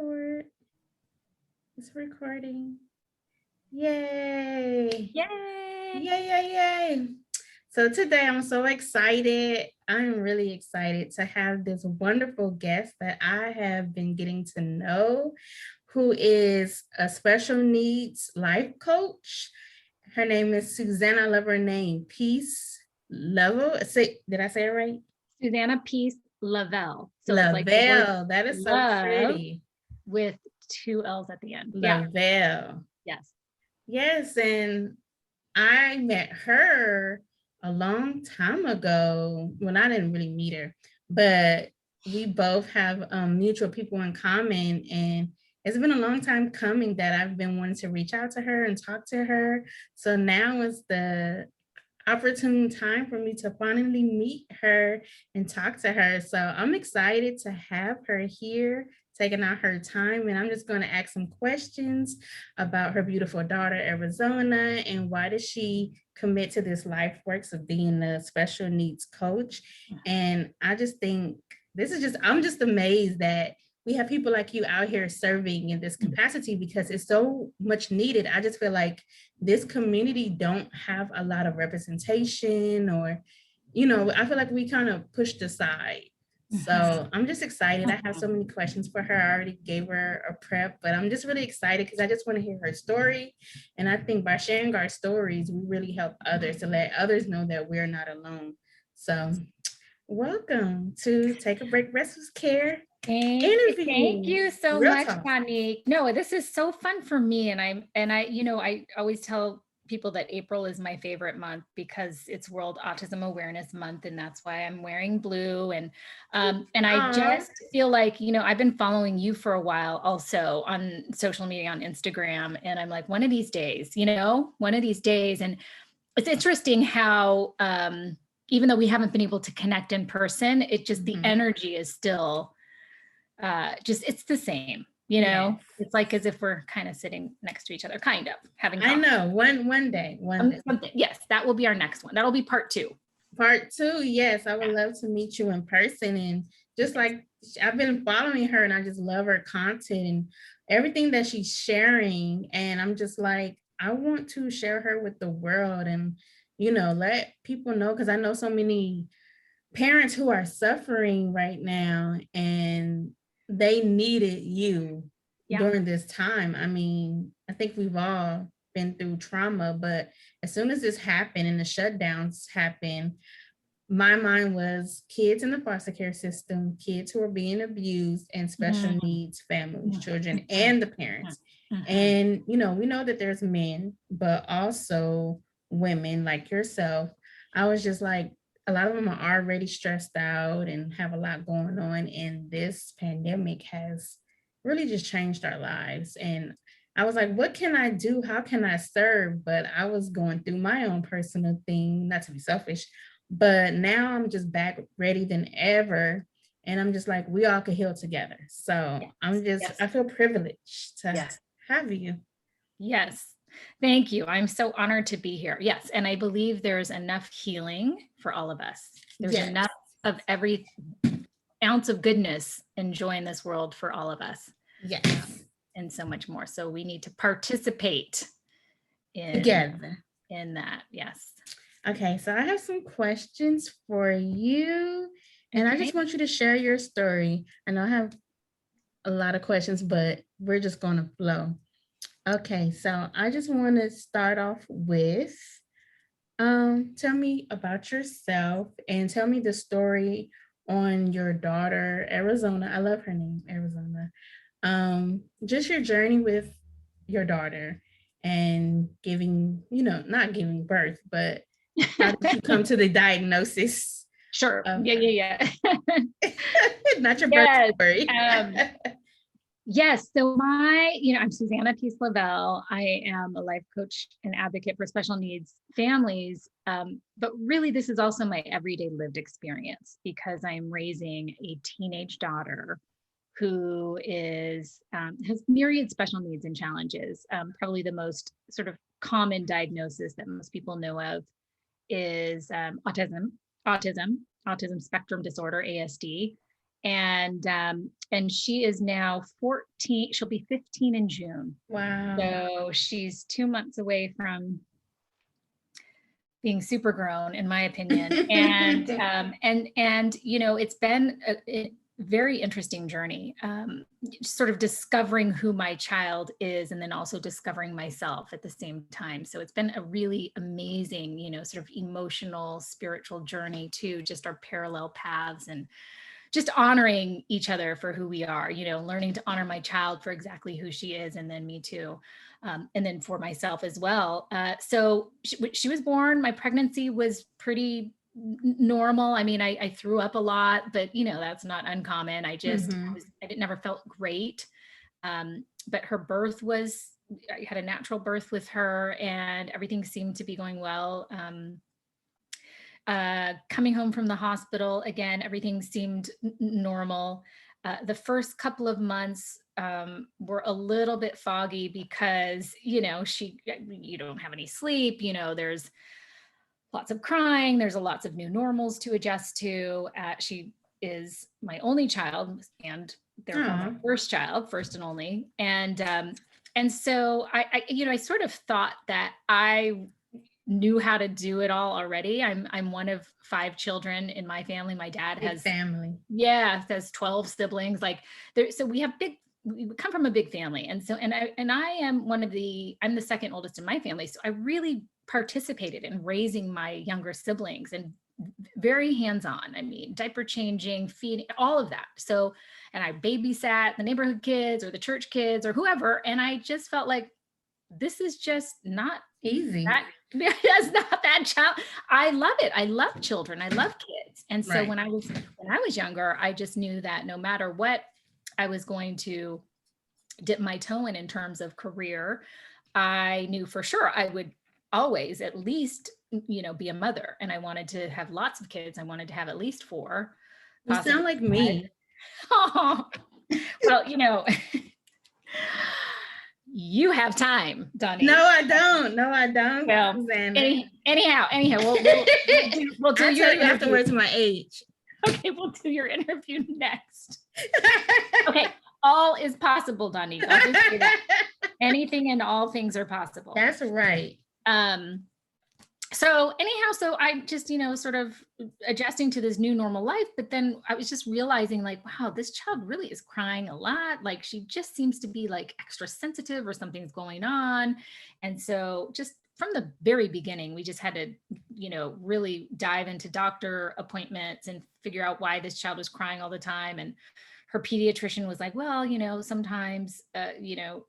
record. It's recording. Yay. Yay! Yay, yay, yay. So today I'm so excited. I'm really excited to have this wonderful guest that I have been getting to know, who is a special needs life coach. Her name is Susanna. I love her name. Peace Lovell. Did I say it right? Susanna Peace Lovell. So it's like the word Lovell. That is so love pretty. with 2 L's at the end. Yeah. Lovell. Yes. Yes, and I met her a long time ago. Well, I didn't really meet her, but we both have mutual people in common. And it's been a long time coming that I've been wanting to reach out to her and talk to her. So now is the opportune time for me to finally meet her and talk to her. So I'm excited to have her here, taking out her time. And I'm just going to ask some questions about her beautiful daughter, Arizona, and why did she commit to this life works of being a special needs coach. And I just think I'm just amazed that we have people like you out here serving in this capacity because it's so much needed. I just feel like this community don't have a lot of representation, or I feel like we kind of pushed aside. So I'm just excited. I have so many questions for her. I already gave her a prep, but I'm just really excited because I just want to hear her story. And I think by sharing our stories, we really help others, to let others know that we're not alone. So welcome to Take a Break Rescue Care interview. Thank you so Real much, talk. Connie. No, this is so fun for me. And I always tell people that April is my favorite month because it's World Autism Awareness Month, and that's why I'm wearing blue. And I just feel like, I've been following you for a while also on social media, on Instagram, and I'm like, one of these days. And it's interesting how even though we haven't been able to connect in person, it just the energy is still it's the same, Yes. It's like as if we're kind of sitting next to each other, kind of having I know one day. something. Yes, that will be our next one. That'll be part 2. Part 2, yes, I would love to meet you in person. And just like I've been following her and I just love her content and everything that she's sharing. And I'm just like, I want to share her with the world and, let people know, because I know so many parents who are suffering right now and they needed you during this time. I mean, I think we've all been through trauma, but as soon as this happened and the shutdowns happened, my mind was kids in the foster care system, kids who are being abused, and special needs families, children, and the parents. And, we know that there's men, but also women like yourself. I was just like, a lot of them are already stressed out and have a lot going on. And this pandemic has really just changed our lives. And I was like, what can I do? How can I serve? But I was going through my own personal thing, not to be selfish, but now I'm just back ready than ever. And I'm just like, we all could heal together. So I feel privileged to have you. Yes. Thank you. I'm so honored to be here. Yes. And I believe there's enough healing for all of us. There's enough of every ounce of goodness and joy in this world for all of us. Yes. And so much more. So we need to participate together in that. Yes. Okay. So I have some questions for you. And I just want you to share your story. I know I have a lot of questions, but we're just going to flow. Okay, so I just want to start off with, tell me about yourself and tell me the story on your daughter, Arizona. I love her name, Arizona. Just your journey with your daughter and giving, not giving birth, but how did you come to the diagnosis? Sure. Yeah. Not your birth story. Yes. So I'm Susanna Peace Lovell. I am a life coach and advocate for special needs families. But really, this is also my everyday lived experience because I'm raising a teenage daughter who has myriad special needs and challenges. Probably the most sort of common diagnosis that most people know of is autism spectrum disorder, ASD. And she is now 14. She'll be 15 in June. Wow. So she's 2 months away from being super grown, in my opinion. And you know, it's been a very interesting journey, sort of discovering who my child is, and then also discovering myself at the same time. So it's been a really amazing, you know, sort of emotional, spiritual journey to just our parallel paths, and just honoring each other for who we are, you know, learning to honor my child for exactly who she is, and then me too. And then for myself as well. So she was born, my pregnancy was pretty normal. I mean, I threw up a lot, but you know, that's not uncommon. I didn't never felt great. But her birth was, I had a natural birth with her, and everything seemed to be going well. Coming home from the hospital, again, everything seemed normal. The first couple of months were a little bit foggy because, you know, you don't have any sleep, you know, there's lots of crying, there's lots of new normals to adjust to. She is my only child, and therefore my first child, first and only. And so you know, I sort of thought that I knew how to do it all already. I'm one of 5 children in my family. My dad has has 12 siblings. Like so we come from a big family. And so, and I am I'm the second oldest in my family. So I really participated in raising my younger siblings, and very hands-on. I mean, diaper changing, feeding, all of that. So, and I babysat the neighborhood kids or the church kids or whoever. And I just felt like, this is just not easy. That's not that child. I love it. I love children. I love kids. And so when I was younger, I just knew that no matter what I was going to dip my toe in terms of career, I knew for sure I would always at least, you know, be a mother. And I wanted to have lots of kids. I wanted to have at least 4. You sound like me. Oh, well, you know, you have time, Donnie. No, I don't. No, I don't. Well, anyhow, we'll do I'll your tell you afterwards my age. Okay, we'll do your interview next. Okay, all is possible, Donnie. I'll just say that. Anything and all things are possible. That's right. So anyhow, so I just, you know, sort of adjusting to this new normal life, but then I was just realizing like, wow, this child really is crying a lot. Like she just seems to be like extra sensitive, or something's going on. And so just from the very beginning, we just had to, you know, really dive into doctor appointments and figure out why this child was crying all the time. And her pediatrician was like, well, you know, sometimes, you know,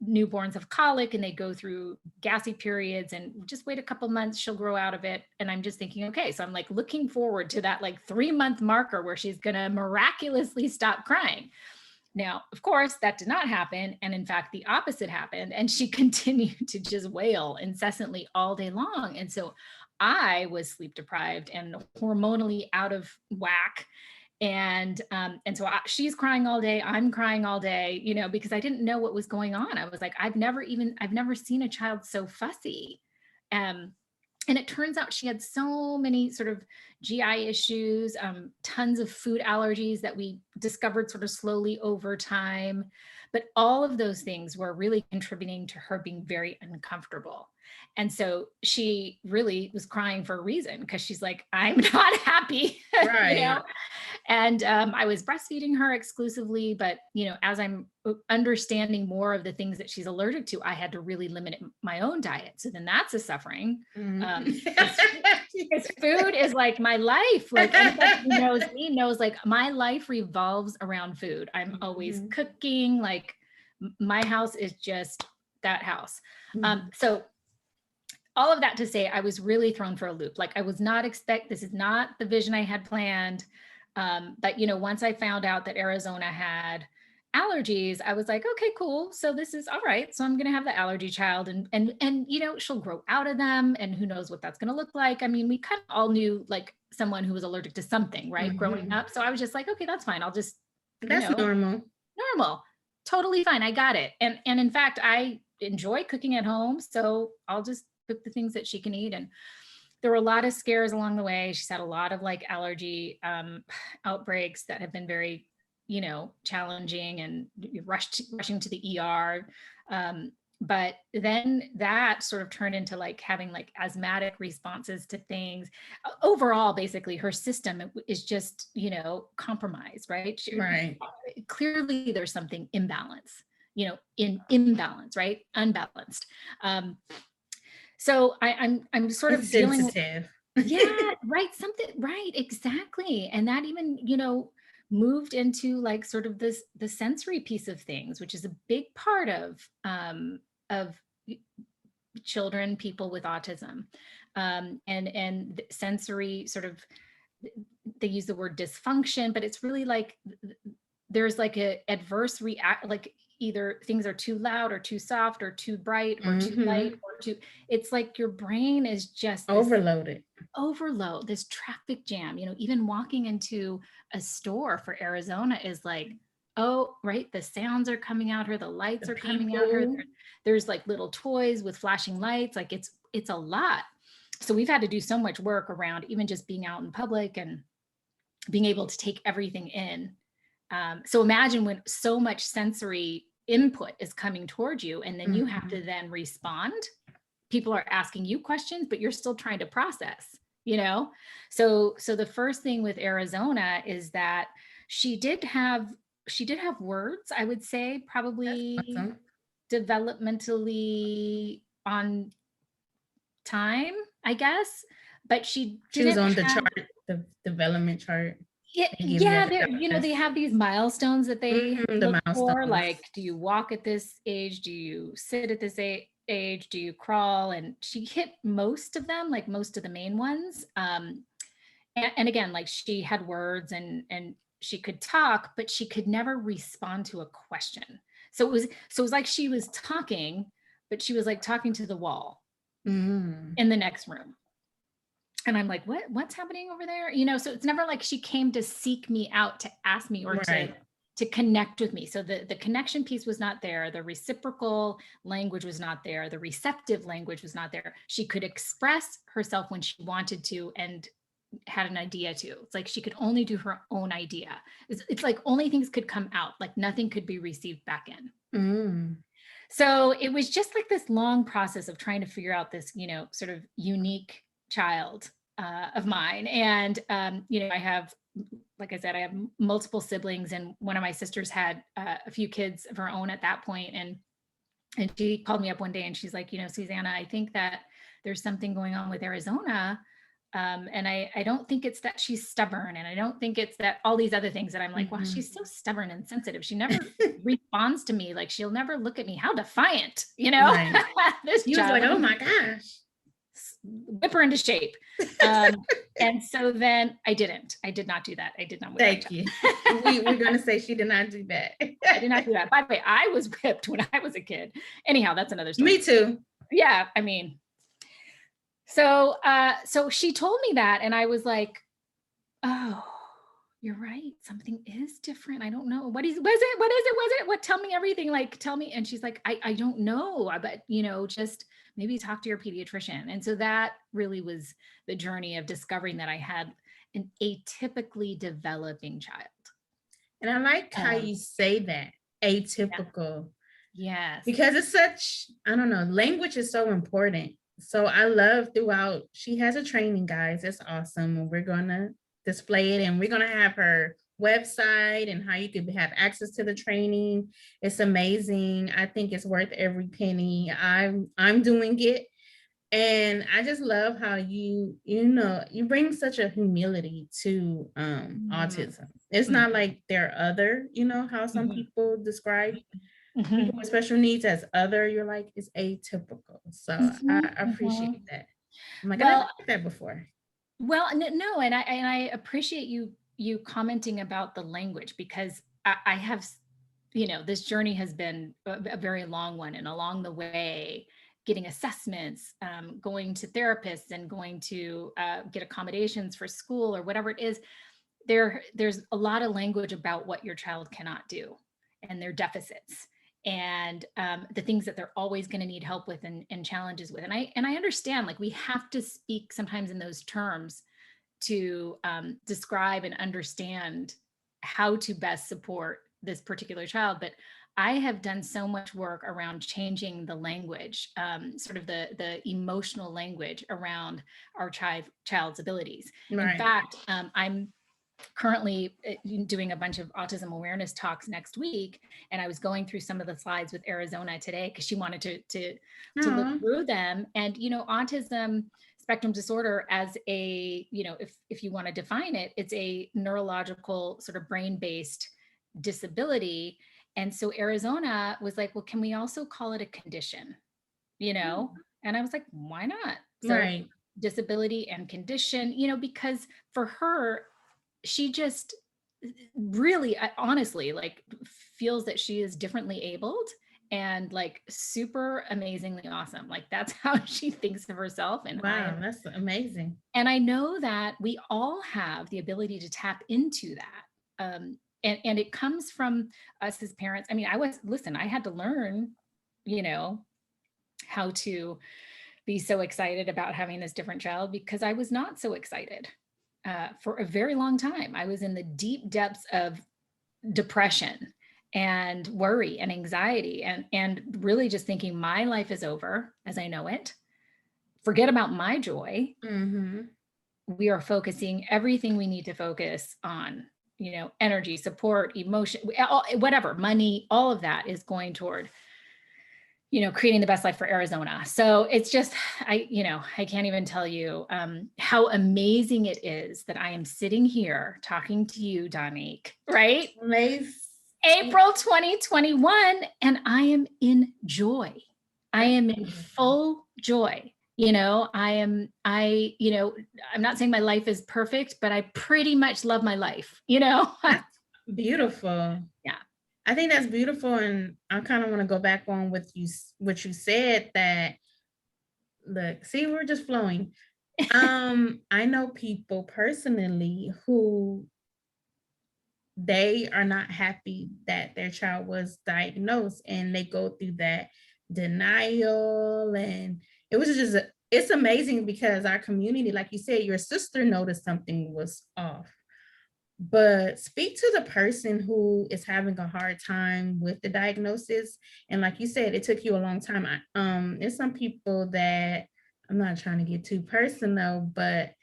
newborns have colic and they go through gassy periods, and just wait a couple months, she'll grow out of it. And I'm just thinking, okay, so I'm like looking forward to that like 3-month marker where she's going to miraculously stop crying. Now, of course, that did not happen. And in fact, the opposite happened. And she continued to just wail incessantly all day long. And so I was sleep deprived and hormonally out of whack. And so she's crying all day, I'm crying all day, you know, because I didn't know what was going on. I was like, I've never seen a child so fussy. And it turns out she had so many sort of GI issues, tons of food allergies that we discovered sort of slowly over time. But all of those things were really contributing to her being very uncomfortable. And so she really was crying for a reason, because she's like, I'm not happy. Right. You know? And I was breastfeeding her exclusively, but, you know, as I'm understanding more of the things that she's allergic to, I had to really limit my own diet. So then that's a suffering. Because food is like my life. Like anybody who knows me knows like my life revolves around food. I'm always cooking. Like my house is just that house. So all of that to say, I was really thrown for a loop. Like I was not this is not the vision I had planned. But, you know, once I found out that Arizona had allergies, I was like, okay, cool. So this is all right. So I'm going to have the allergy child, and, you know, she'll grow out of them, and who knows what that's going to look like. I mean, we kind of all knew like someone who was allergic to something, right? Growing up. So I was just like, okay, that's fine. I'll just, that's normal, totally fine. I got it. And in fact, I enjoy cooking at home. So I'll just cook the things that she can eat. And there were a lot of scares along the way. She's had a lot of like allergy outbreaks that have been very, challenging, and rushing to the ER. But then that sort of turned into like having like asthmatic responses to things. Overall, basically, her system is just, compromised, right? Right. Clearly, there's something imbalance, in imbalance, right? Unbalanced. Um, so I'm sort It's of dealing with, sensitive. yeah, right, something, right, exactly. And that even, moved into like sort of the sensory piece of things, which is a big part of children, people with autism. And sensory sort of, they use the word dysfunction, but it's really like there's like a adverse react, like either things are too loud or too soft or too bright or too light Hmm. or too, it's like your brain is just this Overloaded. overload, this traffic jam. Even walking into a store for Arizona is like, oh, right, the sounds are coming out here, the lights The are coming out here. people. There's like little toys with flashing lights, like it's a lot. So we've had to do so much work around even just being out in public and being able to take everything in. So imagine when so much sensory input is coming towards you, and then you have to then respond. People are asking you questions, but you're still trying to process, so the first thing with Arizona is that she did have words, I would say, That's probably awesome. developmentally on time, I guess, but she She was didn't on the have. chart, the development chart. Yeah, They give you yeah, at the they doctors. have these milestones that they The look for, milestones. like, do you walk at this age? Do you sit at this age? Do you crawl? And she hit most of them, like most of the main ones. And again, like she had words and she could talk, but she could never respond to a question. So it was like she was talking, but she was like talking to the wall Mm. in the next room. And I'm like, what's happening over there? So it's never like she came to seek me out to ask me or to Right. connect with me. So the connection piece was not there. The reciprocal language was not there. The receptive language was not there. She could express herself when she wanted to and had an idea to. It's like she could only do her own idea. It's like only things could come out, like nothing could be received back in. Mm. So it was just like this long process of trying to figure out this, sort of unique child of mine. And, I have, like I said, I have multiple siblings, and one of my sisters had a few kids of her own at that point. And she called me up one day and she's like, Susanna, I think that there's something going on with Arizona. And I don't think it's that she's stubborn, and I don't think it's that all these other things that I'm like, wow, Mhm. she's so stubborn and sensitive. She never responds to me. Like she'll never look at me. How defiant, Right. this He was child. like, Let oh me my gosh. whip her into shape. Um, and so then I did not do that. I did not whip my Thank child. you. We're gonna say she did not do that. I did not do that. By the way, I was whipped when I was a kid. Anyhow, that's another story. Me too. Yeah, I mean, so she told me that, and I was like, oh, you're right. Something is different. I don't know. What is it? What is it? Was it? What? Tell me everything. Like, tell me. And she's like, I don't know. But just maybe talk to your pediatrician. And so that really was the journey of discovering that I had an atypically developing child. And I like how Um, you say that, yeah. atypical, Yes. because it's such, I don't know, language is so important. So I love throughout, she has a training, guys. It's awesome. And we're going to display it, and we're going to have her website and how you could have access to the training. It's amazing. I think it's worth every penny. I'm doing it. And I just love how you bring such a humility to Mm, autism. It's not mhm, like they're other, how some mhm, people describe people mhm, with special needs as other. You're like, it's atypical. So I mhm, appreciate mhm. that. I'm like, I never Well, heard that before. no, and I appreciate you commenting about the language, because I have, this journey has been a very long one, and along the way, getting assessments, going to therapists, and going to get accommodations for school or whatever it is. There's a lot of language about what your child cannot do and their deficits. and the things that they're always going to need help with and challenges with. And I understand, like, we have to speak sometimes in those terms to describe and understand how to best support this particular child. But I have done so much work around changing the language, sort of the emotional language around our child's abilities. In Right. fact, I'm currently doing a bunch of autism awareness talks next week, and I was going through some of the slides with Arizona today because she wanted to look Oh, through them. And autism spectrum disorder, as a, if you want to define it, it's a neurological sort of brain-based disability. And so Arizona was like, well, can we also call it a condition? And I was like, why not? So right. disability and condition, because for her, she just really, honestly, like, feels that she is differently abled and, like, super amazingly awesome. Like, that's how she thinks of herself. And Wow, that's amazing. I know that we all have the ability to tap into that. And it comes from us as parents. I mean, I had to learn, you know, how to be so excited about having this different child, because I was not so excited for a very long time. I was in the deep depths of depression and worry and anxiety, and really just thinking my life is over as I know it. Forget about my joy. Mm-hmm. We are focusing everything we need to focus on, energy, support, emotion, whatever, money, all of that is going toward creating the best life for Arizona. So it's just, I can't even tell you how amazing it is that I am sitting here talking to you, Donique, right? Amazing. April 2021, and I am in joy. I That's am in beautiful. full joy. I'm not saying my life is perfect, but I pretty much love my life. That's beautiful. Yeah. I think that's beautiful, and I kind of want to go back on with you what you said, that look, see, we're just flowing. I know people personally who they are not happy that their child was diagnosed, and they go through that denial. And it was just it's amazing because our community, like you said, your sister noticed something was off. But speak to the person who is having a hard time with the diagnosis. And like you said, it took you a long time. There's some people that, I'm not trying to get too personal, but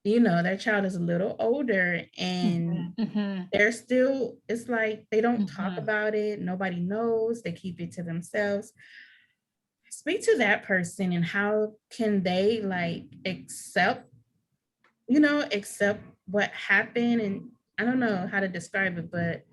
their child is a little older, and Mhm, mhm, they're still, it's like they don't talk mhm, about it. Nobody knows. They keep it to themselves. Speak to that person, and how can they like accept what happened. And I don't know how to describe it, but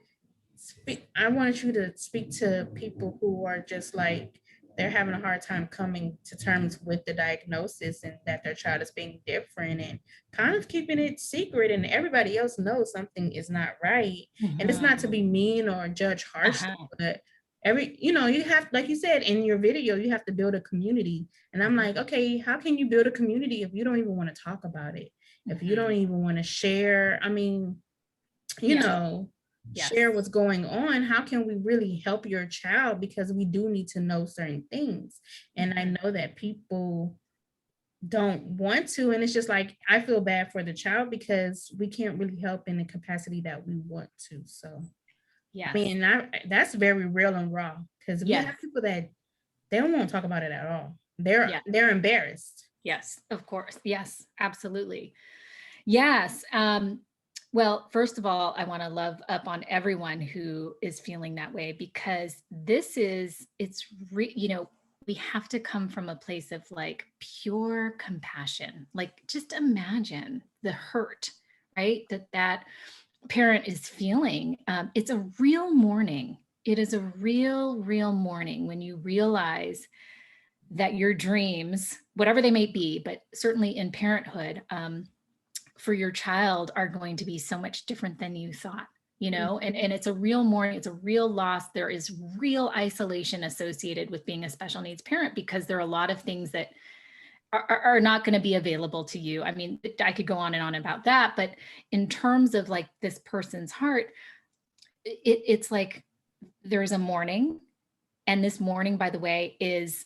I wanted you to speak to people who are just like, they're having a hard time coming to terms with the diagnosis, and that their child is being different, and kind of keeping it secret, and everybody else knows something is not right. And it's not to mhm. be mean or judge harshly, Uh-huh. but you have, like you said in your video, you have to build a community. And I'm like, okay, how can you build a community if you don't even want to talk about it? If you don't Mhm. even want to share, I mean, you Yeah. know, share Yes. what's going on. How can we really help your child? Because we do need to know certain things. And I Mhm. know that people don't want to. And it's just like, I feel bad for the child because we can't really help in the capacity that we want to. So, I Yes. mean, that's very real and raw, because we Yes. have people that they don't want to talk about it at all. They're Yes. they're embarrassed. Yes. Of course. Yes. Absolutely. Yes. Well, first of all, I want to love up on everyone who is feeling that way, because we have to come from a place of, like, pure compassion. Like, just imagine the hurt, right? That parent is feeling. It's a real mourning. It is a real, real mourning when you realize that your dreams, whatever they may be, but certainly in parenthood, for your child, are going to be so much different than you thought. And it's a real mourning, it's a real loss. There is real isolation associated with being a special needs parent, because there are a lot of things that are not going to be available to you. I mean, I could go on and on about that, but in terms of, like, this person's heart, it's like there's a mourning, And this mourning, by the way, it's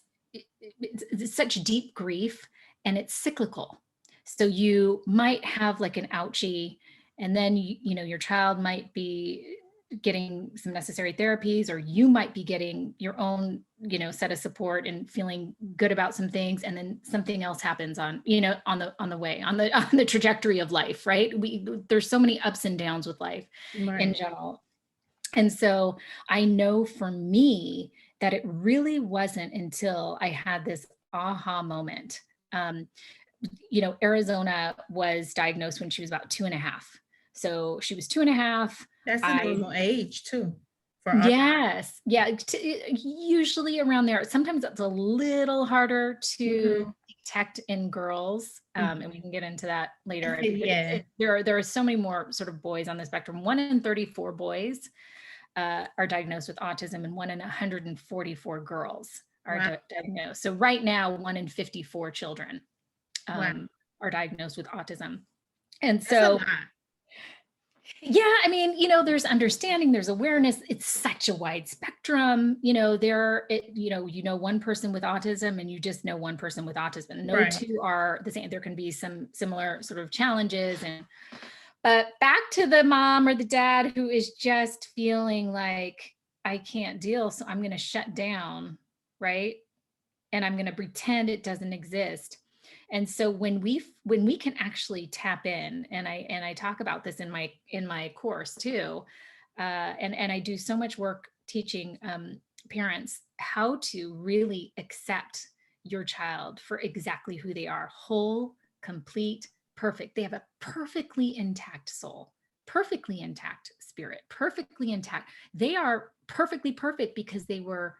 such deep grief, and it's cyclical. So you might have like an ouchie, and then your child might be getting some necessary therapies, or you might be getting your own set of support and feeling good about some things, and then something else happens on the way, on the trajectory of life, right? There's so many ups and downs with life in Right. general. And so I know for me that it really wasn't until I had this aha moment. Um, Arizona was diagnosed when she was about 2.5. So she was 2.5. That's a I normal age too for autism. Yes. Yeah. Usually around there. Sometimes it's a little harder to Mhm. detect in girls. And we can get into that later. But Yeah, there are so many more sort of boys on the spectrum. 1 in 34 boys are diagnosed with autism, and 1 in 144 girls are wow, diagnosed. So right now, 1 in 54 children wow, are diagnosed with autism. And that's a so, lot. yeah, I mean, there's understanding, there's awareness. It's such a wide spectrum. One person with autism, and you just know one person with autism. No Right. two are the same. There can be some similar sort of challenges. But back to the mom or the dad who is just feeling like, I can't deal, so I'm going to shut down, right? And I'm going to pretend it doesn't exist. And so when we can actually tap in, and I talk about this in my course too, and I do so much work teaching parents how to really accept your child for exactly who they are, whole, complete, perfect. They have a perfectly intact soul, perfectly intact spirit, perfectly intact. They are perfectly perfect because they were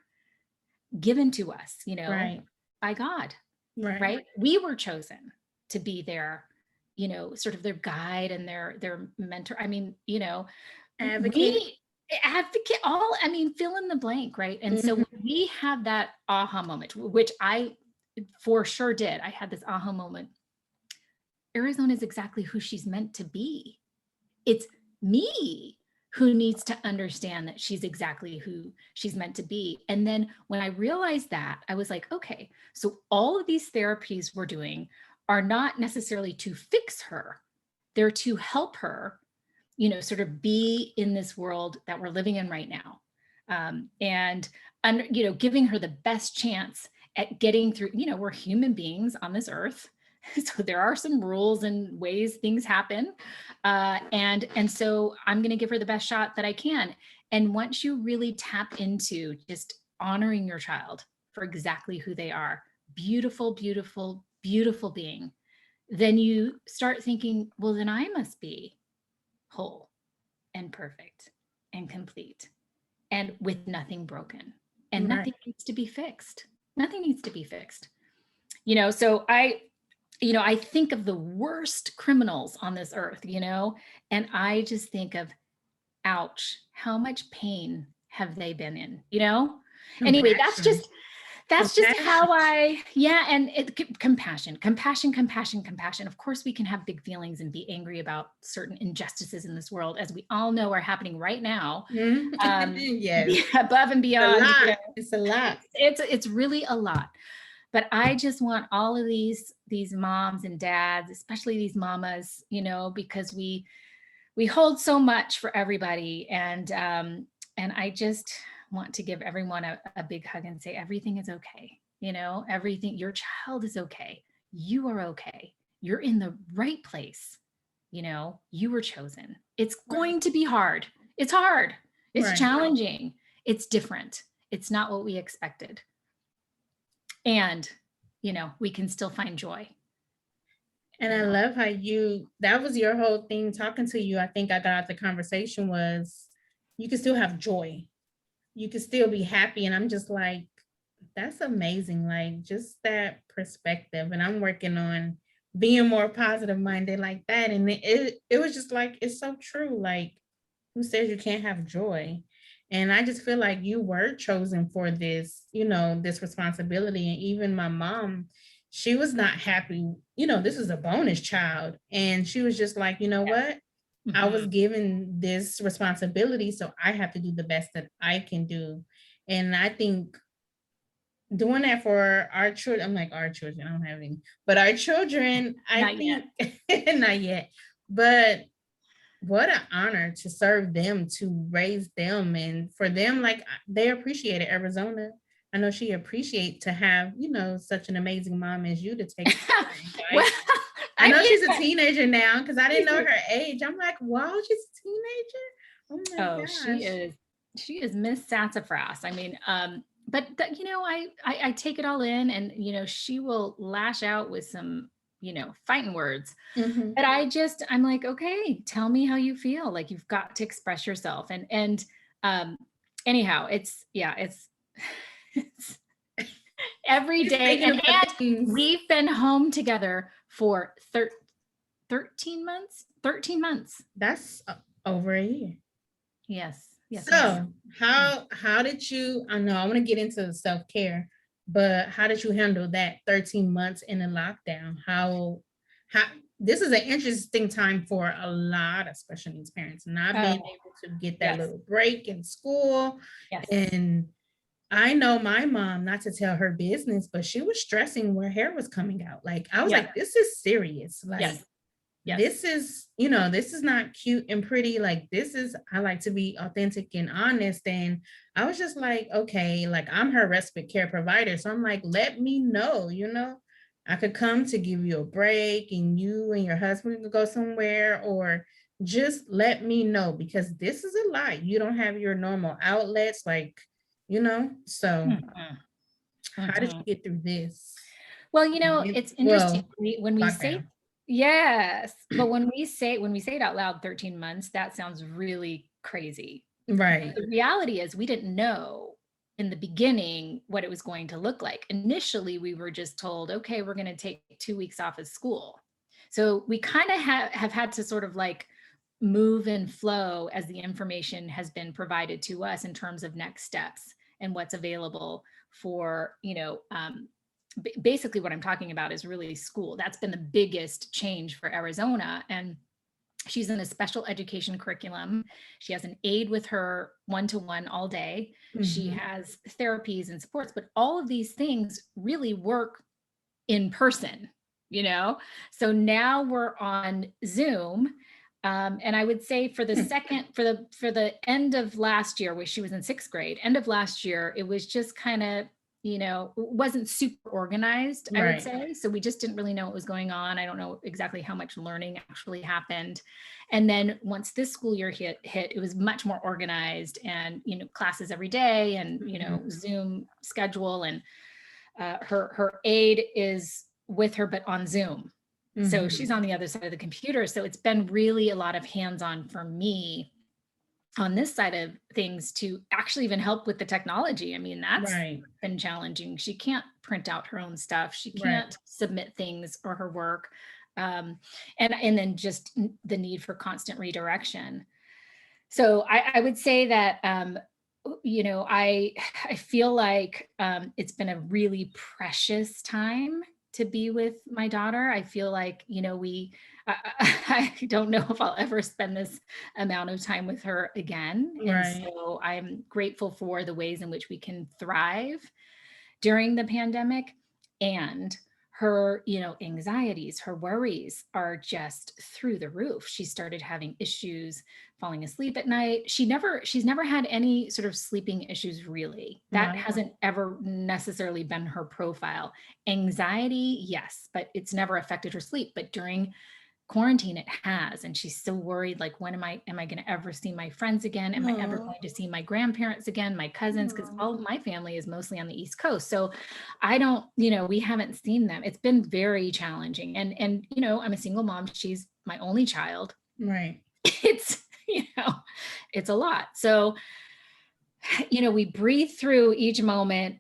given to us, Right. by God, Right. right? We were chosen to be their, sort of their guide and their mentor. I mean, Advocate. we advocate all, I mean, fill in the blank, right? And so when Mhm. we have that aha moment, which I for sure did, I had this aha moment. Arizona is exactly who she's meant to be. It's me who needs to understand that she's exactly who she's meant to be. And then when I realized that, I was like, okay, so all of these therapies we're doing are not necessarily to fix her, they're to help her, sort of be in this world that we're living in right now. And, giving her the best chance at getting through, we're human beings on this earth. So there are some rules and ways things happen. And so I'm going to give her the best shot that I can. And once you really tap into just honoring your child for exactly who they are, beautiful, beautiful, beautiful being, then you start thinking, well, then I must be whole and perfect and complete and with nothing broken, and Right. nothing needs to be fixed. Nothing needs to be fixed. So I think of the worst criminals on this earth, and I just think of, ouch, how much pain have they been in, Anyway, that's Compassion. just that's just Compassion. how yeah. And compassion. Of course, we can have big feelings and be angry about certain injustices in this world, as we all know are happening right now. Mhm. Yes. Above and It's a beyond, lot. It's a lot. it's really a lot. But I just want all of these moms and dads, especially these mamas, because we hold so much for everybody. And I just want to give everyone a big hug and say, everything is okay. Everything, your child is okay. You are okay. You're in the right place. You were chosen. It's Right. going to be hard. It's hard. It's Right. challenging. It's different. It's not what we expected. And, we can still find joy. And I love how that was your whole thing talking to you. I think I got out the conversation was you can still have joy. You can still be happy. And I'm just like, that's amazing. Like just that perspective. And I'm working on being more positive minded like that. And it was just like, it's so true. Like, who says you can't have joy? And I just feel like you were chosen for this, this responsibility. And even my mom, she was not happy. This was a bonus child. And she was just like, you know what? I was Mhm. given this responsibility, so I have to do the best that I can do. And I think doing that for our children, I'm like our children, I don't have any, but our children, I Not yet. think not yet, but what an honor to serve them, to raise them, and for them, like they appreciate it. Arizona, I know she appreciate to have, such an amazing mom as you to take care of them, Well, right? I I know mean, she's a teenager now because I didn't know her age. I'm like, wow, she's a teenager. Oh oh, my gosh. she is Miss Sassafras. I mean, but I take it all in, and she will lash out with some fighting words. Mhm. But I'm like, okay, tell me how you feel. Like you've got to express yourself. And um anyhow, it's it's every She's day. thinking And about things. we've been home together for 13 months. 13 months. That's over a year. Yes. Yes, ma'am. So how did you, I know I want to get into self-care, but how did you handle that 13 months in a lockdown? How this is an interesting time for a lot of special needs parents, not being Oh, able to get that yes. little break in school. Yes. And I know my mom, not to tell her business, but she was stressing where hair was coming out. Like I was Yeah. like, this is serious. Like Yes. Yes. this is not cute and pretty. Like this is, I like to be authentic and honest. And I was just like, okay, like I'm her respite care provider. So I'm like, let me know, I could come to give you a break and you and your husband could go somewhere, or just let me know because this is a lot. You don't have your normal outlets, like, so Mhm. how did Mhm. you get through this? Well, it's interesting Well, when we say lockdown. yes, but when we say it out loud, 13 months, that sounds really crazy. But Right. the reality is we didn't know in the beginning what it was going to look like. Initially, we were just told, okay, we're going to take 2 weeks off of school. So we kind of have had to sort of like move and flow as the information has been provided to us in terms of next steps and what's available for, basically what I'm talking about is really school. That's been the biggest change for Arizona. And she's in a special education curriculum. She has an aide with her one-to-one all day. She Mhm. has therapies and supports, but all of these things really work in person, you know? So now we're on Zoom. And I would say for the Hmm. second, for the end of last year, where she was in sixth grade, end of last year, it was just kind of, wasn't super organized, I would Right. say. So we just didn't really know what was going on. I don't know exactly how much learning actually happened. And then once this school year hit, it was much more organized and, classes every day and, Mhm. Zoom schedule. And her aide is with her, but on Zoom. So she's Mhm. on the other side of the computer. So it's been really a lot of hands-on for me on this side of things to actually even help with the technology. I mean, that's Right. been challenging. She can't print out her own stuff. She Right. can't submit things or her work. And then just the need for constant redirection. So I would say that I feel like it's been a really precious time to be with my daughter. I feel like I don't know if I'll ever spend this amount of time with her again, and Right. so I'm grateful for the ways in which we can thrive during the pandemic. And her anxieties, her worries are just through the roof. She started having issues falling asleep at night. She's never had any sort of sleeping issues, really. That Wow. hasn't ever necessarily been her profile. Anxiety, yes, but it's never affected her sleep. But during quarantine it has, and she's so worried, like, when am I going to ever see my friends again? Am I ever Aw. going to see my grandparents again, my cousins? Because Aw. all my family is mostly on the East Coast, so I don't, we haven't seen them. It's been very challenging. And I'm a single mom. She's my only child. Right. It's it's a lot. So we breathe through each moment.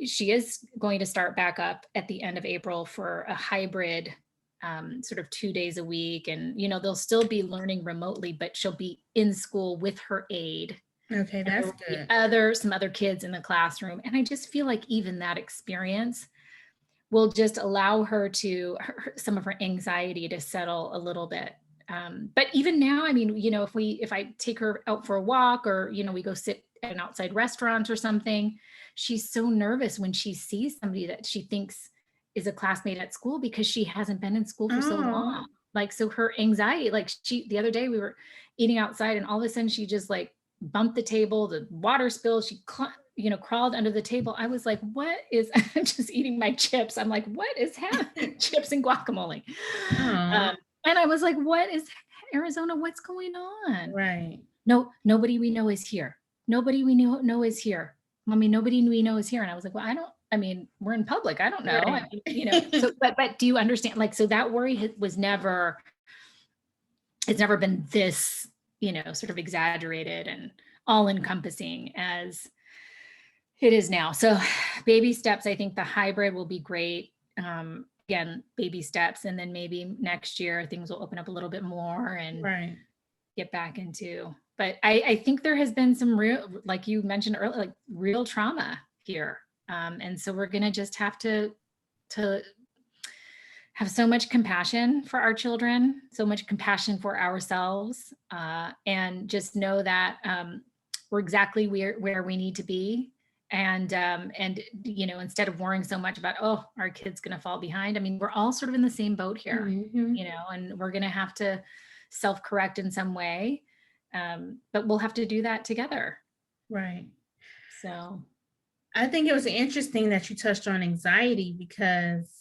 She is going to start back up at the end of April for a hybrid, sort of 2 days a week, and they'll still be learning remotely, but she'll be in school with her aide, Okay, and there that's will be good. some other kids in the classroom. And I just feel like even that experience will just allow her to some of her anxiety to settle a little bit. But even now, I mean, if I take her out for a walk, or we go sit at an outside restaurant or something, she's so nervous when she sees somebody that she thinks is a classmate at school because she hasn't been in school for so Oh, long. Like, so her anxiety, like the other day we were eating outside and all of a sudden she just like bumped the table, the water spilled, she crawled under the table. I was like, what is, just eating my chips. I'm like, what is happening? Chips and guacamole. oh, And I was like, what is Arizona? What's going on? right. No, nobody we know is here. Nobody we know is here. Mommy, nobody we know is here. And I was like, well, I mean, we're in public. I don't know. I Right. mean, so, but do you understand? Like, so that worry was never, it's never been this, sort of exaggerated and all encompassing as it is now. So baby steps, I think the hybrid will be great. Again, baby steps, and then maybe next year things will open up a little bit more and Right. get back into, but I think there has been some real, like you mentioned earlier, like real trauma here. And so we're going to just have to have so much compassion for our children, so much compassion for ourselves, and just know that we're exactly where we need to be. And instead of worrying so much about, oh, our kid's going to fall behind. I mean, we're all sort of in the same boat here, Mhm. and we're going to have to self-correct in some way. But we'll have to do that together. Right. So I think it was interesting that you touched on anxiety because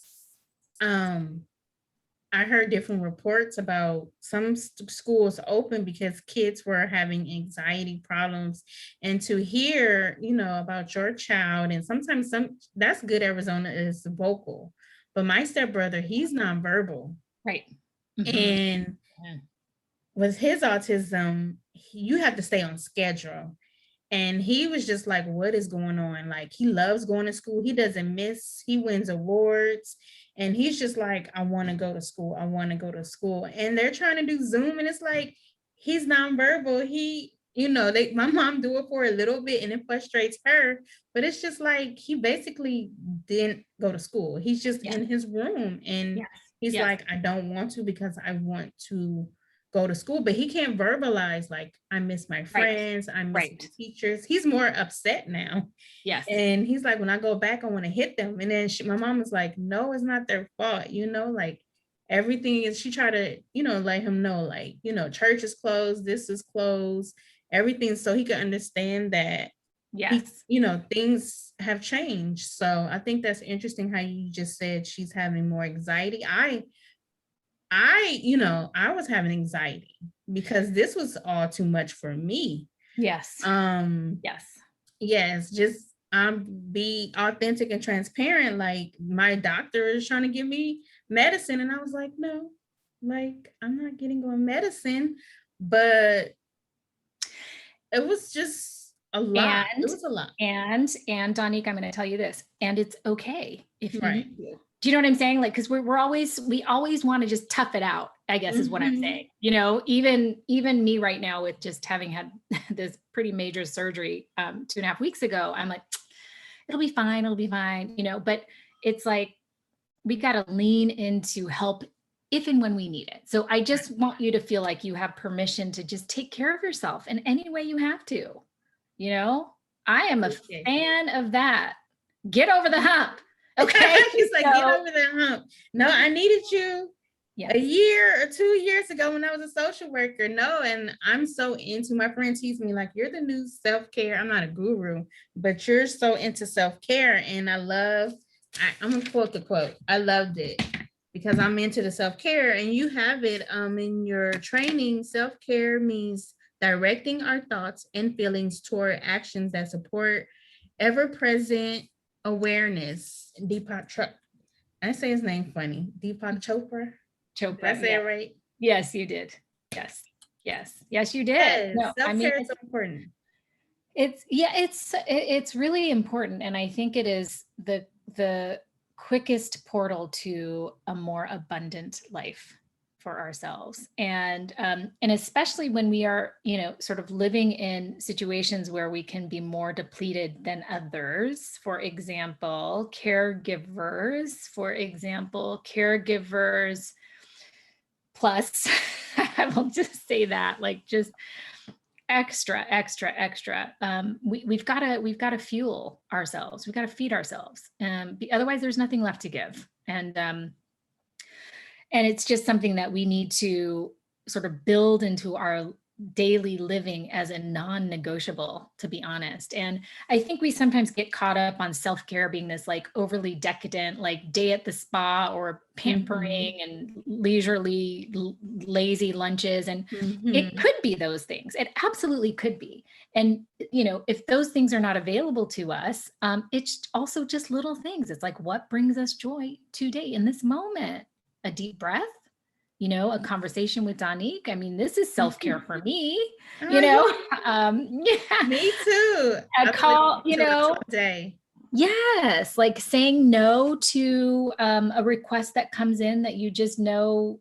I heard different reports about some schools open because kids were having anxiety problems. And to hear, about your child, and sometimes that's good, Arizona is vocal. But my stepbrother, he's nonverbal. right. Mm-hmm. And with his autism, you have to stay on schedule. And he was just like, what is going on? Like, he loves going to school. He doesn't miss, he wins awards. And he's just like, I want to go to school. I want to go to school. And they're trying to do Zoom. And it's like, he's nonverbal. My mom do it for a little bit and it frustrates her. But it's just like, he basically didn't go to school. He's just in his room. And Yes. he's like, I don't want to because I want to go to school, but he can't verbalize like, I miss my friends, I miss my teachers. He's more upset now. Yes. And he's like, when I go back, I want to hit them. And then my mom was like, no, it's not their fault. Like everything is, she tried to, let him know, like, church is closed, this is closed, everything. So he could understand that things have changed. So I think that's interesting how you just said she's having more anxiety. I was having anxiety because this was all too much for me. Yes. Yes, just be authentic and transparent. Like, my doctor is trying to give me medicine and I was like, no, like, I'm not getting on medicine. But it was just a lot. It was a lot. And Donique, I'm going to tell you this, and it's okay if you Right. need to. Do you know what I'm saying? Like, because we always want to just tough it out, I guess, is what I'm saying. Even me right now, with just having had this pretty major surgery 2.5 weeks ago, I'm like, it'll be fine. But it's like, we got to lean into help if and when we need it. So I just want you to feel like you have permission to just take care of yourself in any way you have to. I am a fan of that. Get over the hump. Okay. She's like, get over the hump. No, I needed you a year or 2 years ago when I was a social worker. No, and I'm so into, my friend teased me like, you're the new self-care. I'm not a guru, but you're so into self-care. And I'm gonna quote the quote. I loved it because I'm into the self-care, and you have it in your training. Self-care means directing our thoughts and feelings toward actions that support ever-present awareness. I say his name funny. Deepak Chopra. Did I say it right? Yes, you did. Yes, you did. No, self-care is so important. It's really important, and I think it is the quickest portal to a more abundant life for ourselves, and especially when we are sort of living in situations where we can be more depleted than others. For example, caregivers plus I will just say that, like, just extra. We've got to fuel ourselves. We've got to feed ourselves. Otherwise there's nothing left to give. And it's just something that we need to sort of build into our daily living as a non-negotiable, to be honest. And I think we sometimes get caught up on self-care being this like overly decadent, like day at the spa or pampering and leisurely, lazy lunches. And it could be those things. It absolutely could be. And, if those things are not available to us, it's also just little things. It's like, what brings us joy today in this moment? A deep breath, a conversation with Donique. I mean, this is self-care for me, Yeah. Yeah. Me too. A call, day. Yes. Like saying no to a request that comes in that you just know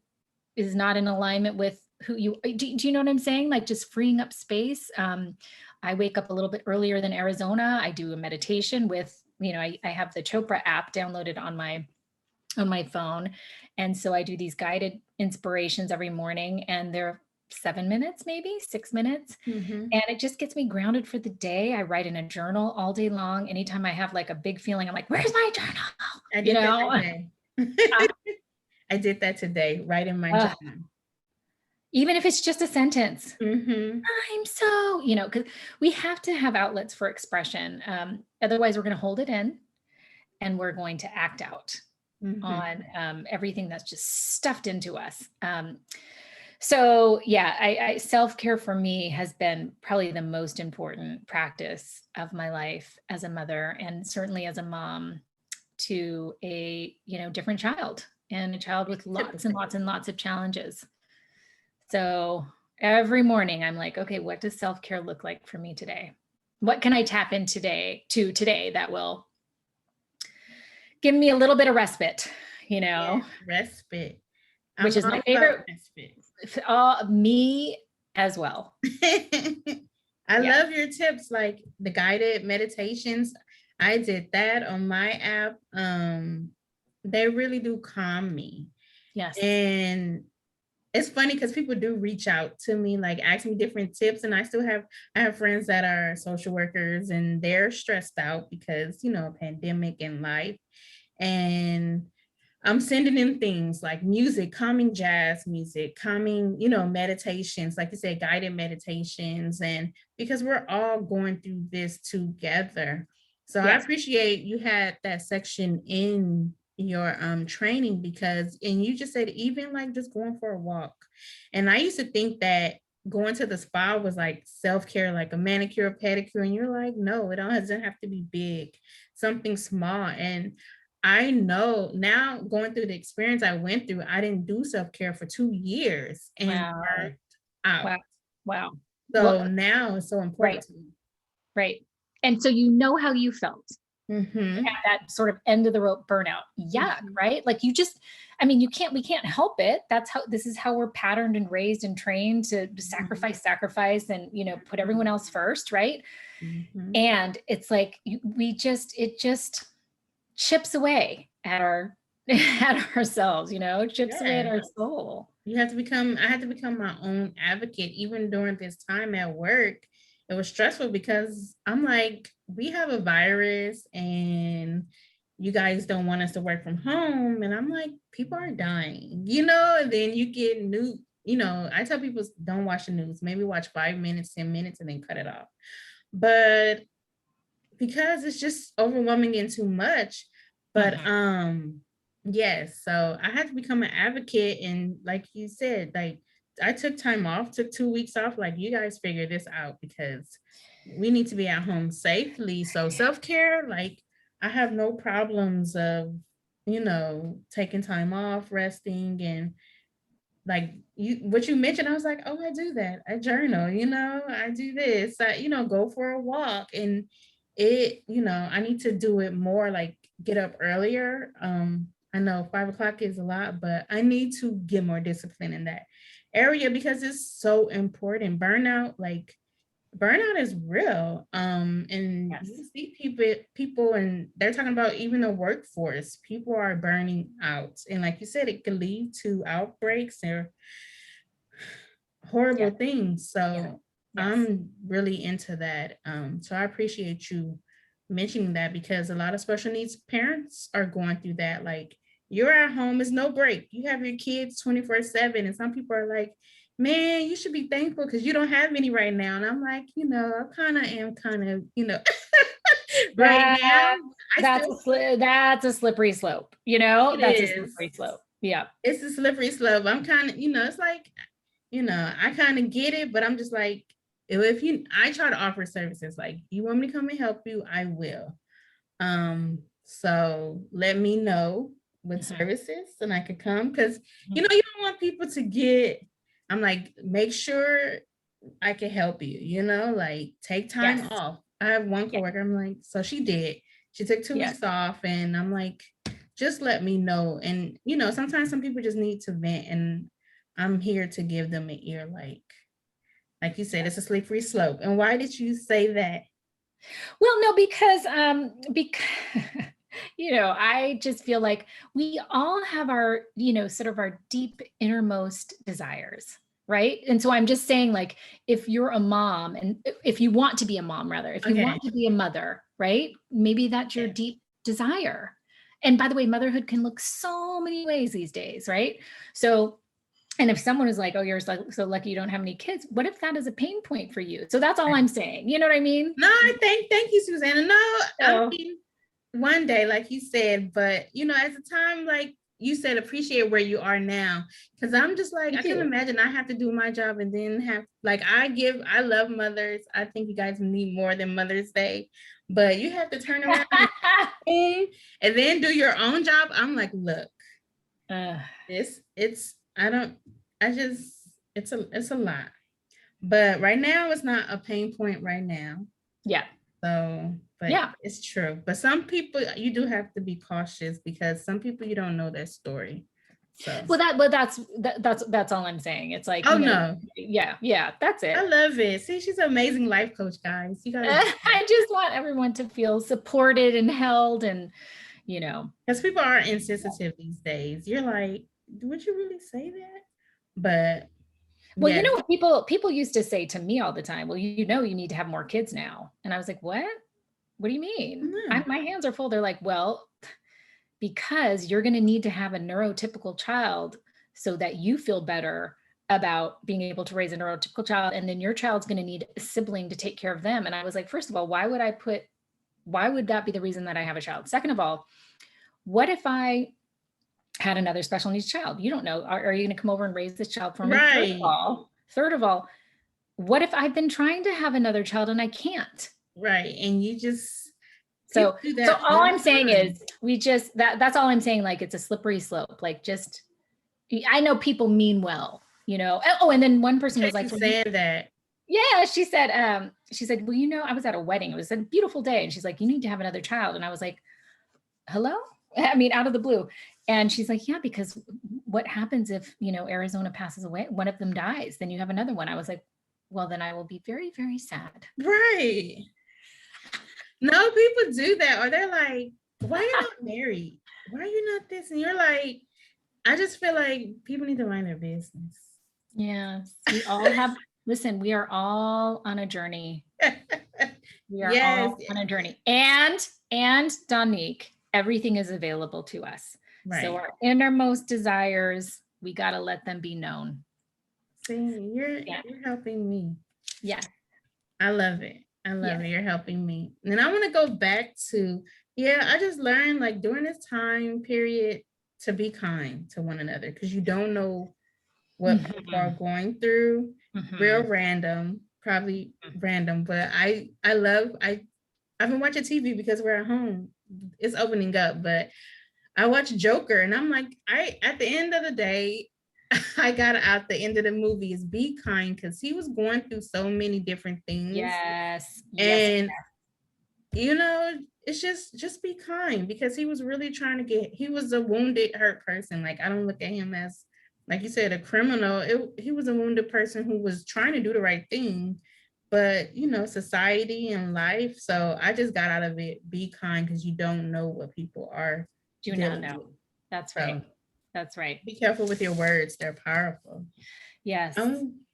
is not in alignment with who you, do you know what I'm saying? Like just freeing up space. I wake up a little bit earlier than Arizona. I do a meditation with, I have the Chopra app downloaded on my phone. And so I do these guided inspirations every morning, and they're 7 minutes, maybe 6 minutes. And it just gets me grounded for the day. I write in a journal all day long. Anytime I have like a big feeling, I'm like, where's my journal? I did that today. I did that today, right in my journal. Even if it's just a sentence. I'm so, because we have to have outlets for expression. Otherwise, we're going to hold it in and we're going to act out on everything that's just stuffed into us. So yeah, I self-care for me has been probably the most important practice of my life as a mother, and certainly as a mom to a, different child, and a child with lots and lots and lots of challenges. So every morning I'm like, okay, what does self-care look like for me today? What can I tap in today that will give me a little bit of respite, respite. Which is my favorite. Me as well. I love your tips, like the guided meditations. I did that on my app. They really do calm me. Yes. And it's funny because people do reach out to me, like ask me different tips. And I have friends that are social workers, and they're stressed out because, pandemic and life. And I'm sending in things like music, calming jazz music, calming, meditations, like you said, guided meditations. And because we're all going through this together. So I appreciate you had that section in your training, because, and you just said, even like just going for a walk. And I used to think that going to the spa was like self-care, like a manicure, pedicure. And you're like, no, it doesn't have to be big, something small. And I know now, going through the experience I went through, I didn't do self-care for 2 years and burnt out. Wow. So now it's so important. Right. And so how you felt at that sort of end of the rope burnout. Yuck, right? Like we can't help it. This is how we're patterned and raised and trained to sacrifice and, put everyone else first, right? And it's like, it just chips away at ourselves, chips away at our soul. I had to become my own advocate. Even during this time at work, it was stressful because I'm like, we have a virus and you guys don't want us to work from home. And I'm like, people are dying, and then you get new, I tell people, don't watch the news, maybe watch 5 minutes, 10 minutes, and then cut it off. But because it's just overwhelming and too much. But yes, so I had to become an advocate. And like you said, like I took time off, took 2 weeks off, like you guys figure this out, because we need to be at home safely. So self-care, like I have no problems of, taking time off, resting. And like what you mentioned, I was like, oh, I do that. I journal, I do this, go for a walk. And I need to do it more, like get up earlier. I know 5 o'clock is a lot, but I need to get more discipline in that area because it's so important. Burnout is real. And you see people, and they're talking about even the workforce, people are burning out. And like you said, it can lead to outbreaks or horrible things. So Yes. I'm really into that. So I appreciate you mentioning that because a lot of special needs parents are going through that. Like you're at home, it's no break. You have your kids 24/7. And some people are like, man, you should be thankful because you don't have any right now. And I'm like, I kind of, right That now, I still, that's a slippery slope, it that's a is. slippery slope. Yeah. It's a slippery slope. I'm kind of, it's like, I kind of get it, but I'm just like, I try to offer services like, you want me to come and help you, I will. So let me know with Mhm. services and I could come because, you Mhm. don't want people to I'm like, make sure I can help you, like take time Yes. off. I have one Yeah. coworker, I'm like, so she did. She took 2 weeks Yes. off and I'm like, just let me know. And, sometimes some people just need to vent and I'm here to give them an ear, like you said, it's a slippery slope. And why did you say that? Well, no, because I just feel like we all have our, sort of our deep innermost desires, right? And so I'm just saying, like, if you're a mom, and if you want to be a mom, rather, if you Okay. want to be a mother, right? Maybe that's your Yes. deep desire. And by the way, motherhood can look so many ways these days, right? So, and if someone is like, oh, you're so lucky you don't have any kids, what if that is a pain point for you? So that's all I'm saying. You know what I mean? No, I thank you, Susanna. No, I So mean one day, like you said, but at the time, like you said, appreciate where you are now. Cause I'm just like, you I can do. imagine I have to do my job and then have like I love mothers. I think you guys need more than Mother's Day, but you have to turn around and then do your own job. I'm like, look, uh, it's I don't I just it's a lot. But right now it's not a pain point right now. yeah. So, but Yeah. it's true. But some people you do have to be cautious because some people you don't know their story. So, But that's all I'm saying. It's like, oh no, yeah, that's I it. love it. See, she's an amazing life coach, guys. You gotta do that I just want everyone to feel supported and held and, you know, because people are insensitive these days. You're like, would you really say that? But well, yes, what people used to say to me all the time, well, you need to have more kids now. And I was like, what? What do you mean? no, My hands are full. They're like, well, because you're going to need to have a neurotypical child so that you feel better about being able to raise a neurotypical child. And then your child's going to need a sibling to take care of them. And I was like, first of all, why would that be the reason that I have a child? Second of all, what if I had another special needs child? You don't know. Are you going to come over and raise this child for me? right, Third of all, what if I've been trying to have another child and I can't? right, and you just people So, do so that all all I'm the saying time. is that's all I'm saying. Like, it's a slippery slope. Like, just, I know people mean well, Oh, and then one person was Appreciate you like, well, saying that. yeah, she said, well, I was at a wedding. It was a beautiful day. And she's like, you need to have another child. And I was like, hello? I mean, out of the blue. And she's like, yeah, because what happens if, Arizona passes away, one of them dies, then you have another one. I was like, well, then I will be very, very sad. Right. No, people do that, or they're like, why are you not married? Why are you not this? And you're like, I just feel like people need to mind their business. Yes, listen, we are all on a journey. We are Yes, all on a journey. And Donique, everything is available to us. So right. our innermost desires, we got to let them be known. See, you're Yeah. you're helping me. Yeah. I love it. I love Yes. it. You're helping me. And I want to go back to, yeah, I just learned like during this time period to be kind to one another because you don't know what people are Mhm. going through. Real Mhm. random, probably random, but I've been watching TV because we're at home. It's opening up, but I watched Joker and I'm like, at the end of the day, I got out the end of the movie is be kind because he was going through so many different things. Yes. Yes. And it's just be kind because he was really trying to he was a wounded, hurt person. Like I don't look at him as like you said, a criminal. He was a wounded person who was trying to do the right thing, but society and life. So I just got out of it. Be kind because you don't know what people are Do not dealing know. with. That's right. So That's right. be careful with your words. They're powerful. Yes.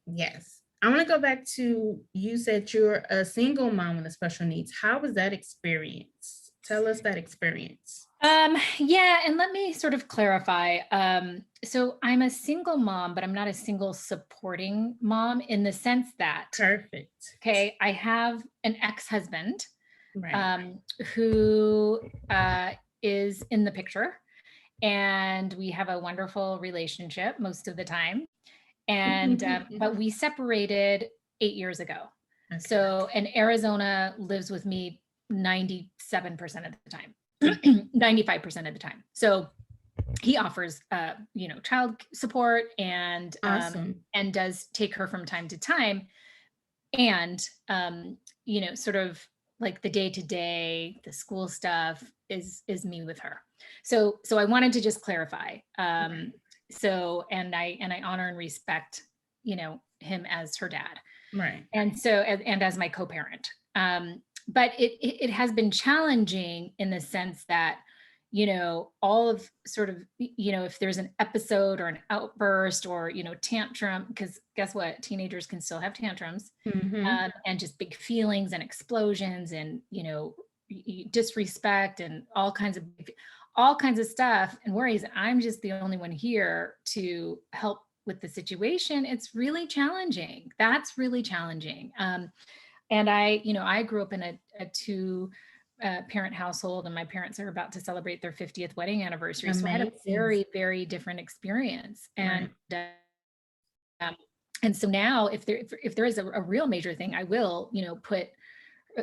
Yes. I want to go back to, you said you're a single mom with special needs. How was that experience? Tell us that experience. Yeah, and let me sort of clarify. So I'm a single mom, but I'm not a single supporting mom in the sense that, Perfect. okay, I have an ex-husband Right. um, who is in the picture, and we have a wonderful relationship most of the time. And but we separated 8 years ago. Okay. So, and Arizona lives with me 97% of the time, 95% of the time. So he offers, child support Awesome. and does take her from time to time. And, sort of like the day to day, the school stuff is me with her. So I wanted to just clarify. Right. And I honor and respect, him as her dad. Right. And as my co-parent. But it has been challenging in the sense that, all of sort of, if there's an episode or an outburst or, tantrum, because guess what? Teenagers can still have tantrums, Mm-hmm. and just big feelings and explosions and, disrespect and all kinds of stuff and worries. I'm just the only one here to help with the situation. It's really challenging. That's really challenging. And I grew up in a two parent household, and my parents are about to celebrate their 50th wedding anniversary. So I had a Amazing. very, very different experience. Right. Um, and so now if there is a real major thing, I will, put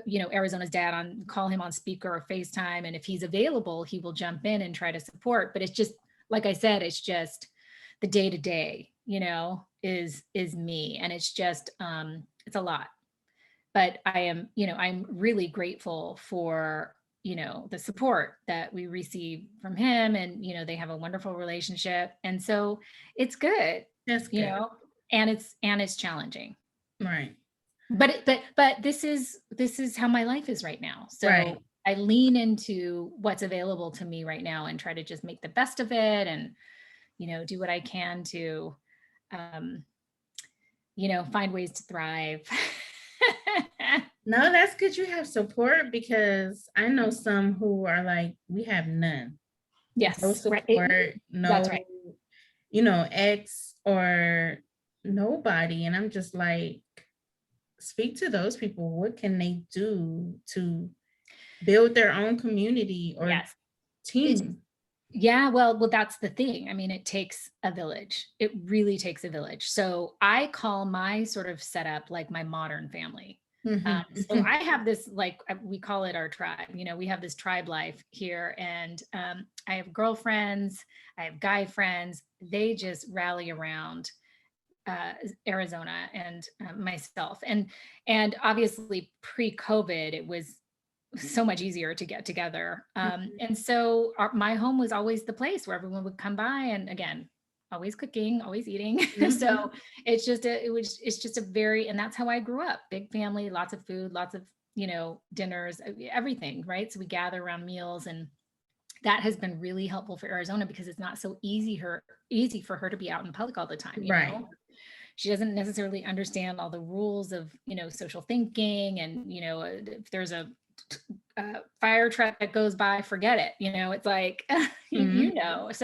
Arizona's dad on, call him on speaker or FaceTime. And if he's available, he will jump in and try to support. But it's just, like I said, it's just the day to day, is me. And it's just, it's a lot. But I'm really grateful for, the support that we receive from him. And, they have a wonderful relationship. And so it's good, That's you good. know, and it's challenging. Right. But this is how my life is right now. Right. So I lean into what's available to me right now and try to just make the best of it and, do what I can to, um, find ways to thrive. No, that's good you have support, because I know some who are like, we have none. No Yes, right. support, That's no, right. ex or nobody. And I'm just like, speak to those people. What can they do to build their own community or Yes. It's team? Yeah, well, that's the thing. I mean, it takes a village. It really takes a village. So I call my sort of setup like my modern family. Mhm. So I have this, like, we call it our tribe. We have this tribe life here, and I have girlfriends, I have guy friends. They just rally around Arizona and myself, and obviously pre-COVID, it was so much easier to get together. And so my home was always the place where everyone would come by, and again, always cooking, always eating. So Mhm. it's just a very, and that's how I grew up. Big family, lots of food, lots of, dinners, everything, right? So we gather around meals, and that has been really helpful for Arizona because it's not so easy for her to be out in public all the time. Right. She doesn't necessarily understand all the rules of, social thinking, and, if there's a fire truck that goes by, forget it. It's like, Mhm.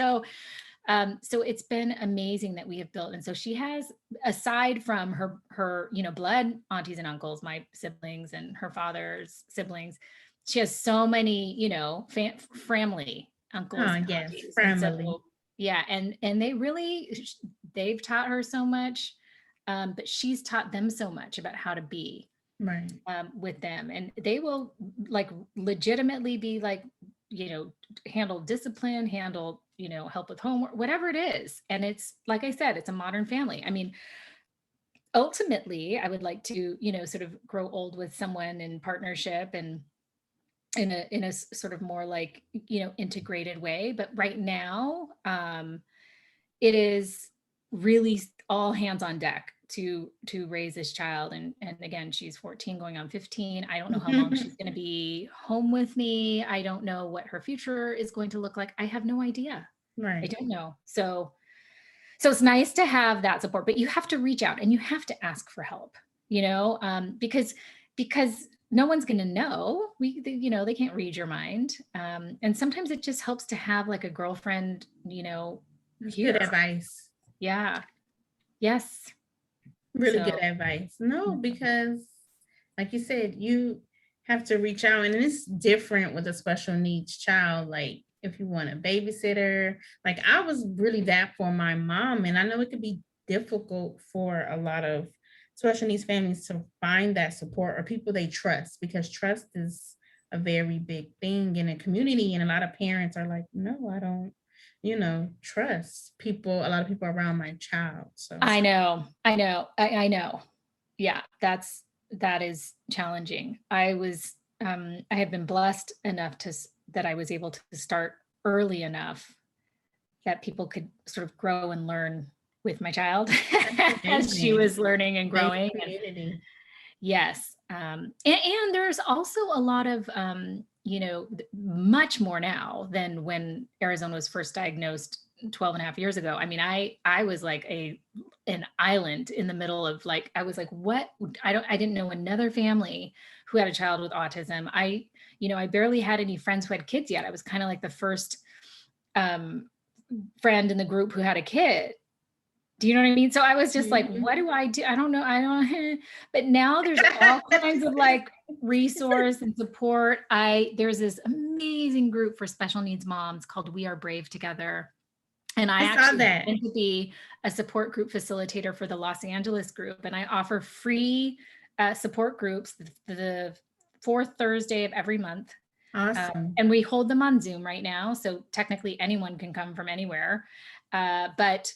so it's been amazing that we have built. And so she has, aside from her, blood aunties and uncles, my siblings and her father's siblings, she has so many, family, uncles Oh, and yes, aunties. And family. so, yeah. And they've taught her so much. But she's taught them so much about how to be Right. with them, and they will, like, legitimately be like, handle discipline, handle, help with homework, whatever it is. And it's, like I said, it's a modern family. I mean, ultimately I would like to, sort of grow old with someone in partnership and in a sort of more like, integrated way. But right now, it is really all hands on deck to raise this child. And again, she's 14 going on 15. I don't know how long she's going to be home with me. I don't know what her future is going to look like. I have no idea. I Right. don't know. So So it's nice to have that support, but you have to reach out and you have to ask for help, because no one's going to know. They can't read your mind. And sometimes it just helps to have like a girlfriend, That's good here. advice. Yeah. Yes. Really So good advice. No, because like you said, you have to reach out, and it's different with a special needs child. Like if you want a babysitter, like I was really that for my mom, and I know it could be difficult for a lot of special needs families to find that support or people they trust, because trust is a very big thing in a community, and a lot of parents are like, no, I don't, trust people, a lot of people around my child. So I know. I know. Yeah, that is challenging. I have been blessed enough that I was able to start early enough that people could sort of grow and learn with my child that's as she amazing. was learning and Amazing growing. And community. yes. And there's also a lot of, much more now than when Arizona was first diagnosed 12 and a half years ago. I mean, I was like an island in the middle of, like, I was like, what? I didn't know another family who had a child with autism. I barely had any friends who had kids yet. I was kind of like the first um, friend in the group who had a kid. Do you know what I mean? So I was just like, Mhm. what do I do? I don't know. I don't, but now there's all kinds of like resource and support. There's this amazing group for special needs moms called We Are Brave Together. And I I saw actually that. happen to be a support group facilitator for the Los Angeles group. And I offer free support groups the fourth Thursday of every month. Awesome. And we hold them on Zoom right now. So technically anyone can come from anywhere. But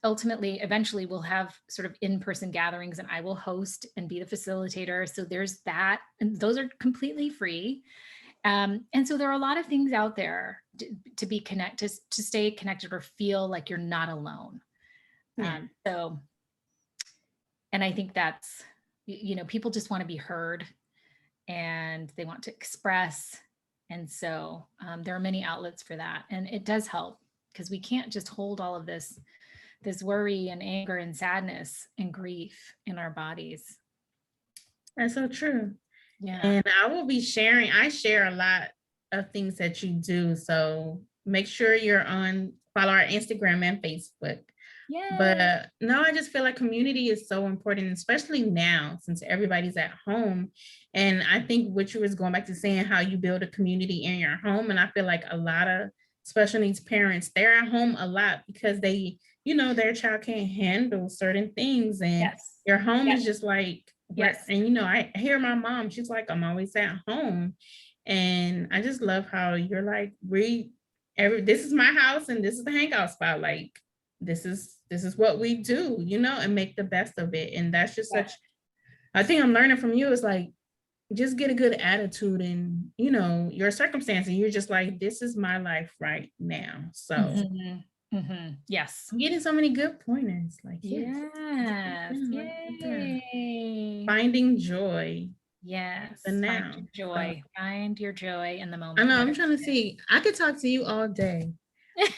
ultimately, eventually we'll have sort of in-person gatherings and I will host and be the facilitator. So there's that. And those are completely free. And so there are a lot of things out there to be connected, to stay connected or feel like you're not alone. Yeah. And I think that's, people just want to be heard and they want to express. And so there are many outlets for that. And it does help because we can't just hold all of this worry and anger and sadness and grief in our bodies. That's so true. Yeah. And I share a lot of things that you do. So make sure you're follow our Instagram and Facebook. Yay. But no, I just feel like community is so important, especially now since everybody's at home. And I think what you was going back to saying how you build a community in your home. And I feel like a lot of special needs parents, they're at home a lot because their child can't handle certain things. And Yes. your home Yes. is just like, Yes. and I hear my mom, she's like, I'm always at home. And I just love how you're like, this is my house and this is the hangout spot. Like, this is what we do, and make the best of it. And that's just I think I'm learning from you is like, just get a good attitude in, your circumstance. And you're just like, this is my life right now. So Yes. I'm getting so many good pointers. Like, yes. Yes. Yay. Finding joy. Yes. The Find now. your So, joy. Find your joy in the I moment. know I'm Whatever trying to it is. see. I could talk to you all day.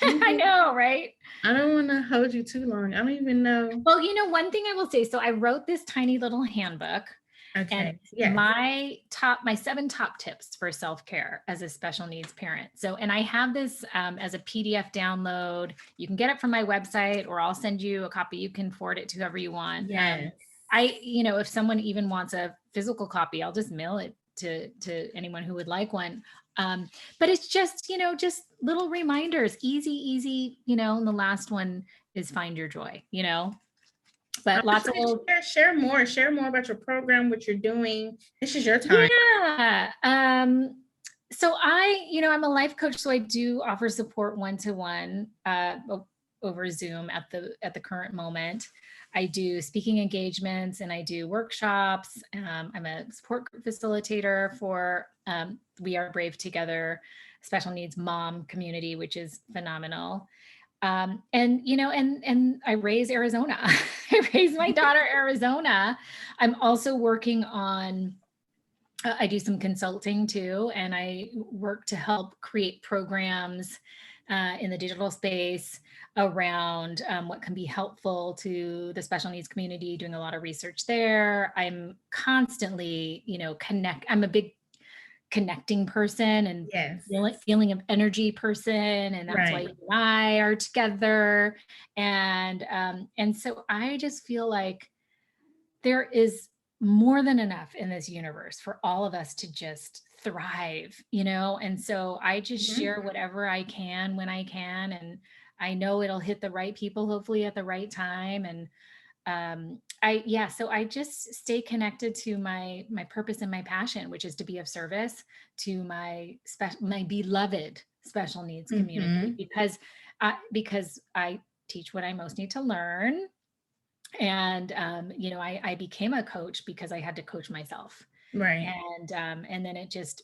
I know, right? I don't want to hold you too long. I don't even know. Well, one thing I will say, so I wrote this tiny little handbook and Okay. Yes. my 7 top tips for self-care as a special needs parent. So, and I have this as a PDF download. You can get it from my website or I'll send you a copy. You can forward it to whoever you want. Yes. If someone even wants a physical copy, I'll just mail it to anyone who would like one. But it's just, just little reminders, easy, and the last one is find your joy, but lots of little. Share more about your program, what you're doing. This is your time. Yeah. So I'm a life coach, so I do offer support one-to-one over Zoom at the current moment. I do speaking engagements and I do workshops. I'm a support group facilitator for We Are Brave Together special needs mom community, which is phenomenal. And I raise Arizona. I raised my daughter Arizona. I'm also working on I do some consulting too, and I work to help create programs in the digital space around what can be helpful to the special needs community, doing a lot of research there. I'm constantly, I'm a big connecting person and Yes. feeling of energy person, and that's why Right. you and I are together. And so I just feel like there is more than enough in this universe for all of us to just thrive, And so I just Mhm. share whatever I can when I can. And I know it'll hit the right people, hopefully at the right time. And so I just stay connected to my purpose and my passion, which is to be of service to my beloved special needs community, Mhm. because I teach what I most need to learn. And I became a coach because I had to coach myself. Right. And then it just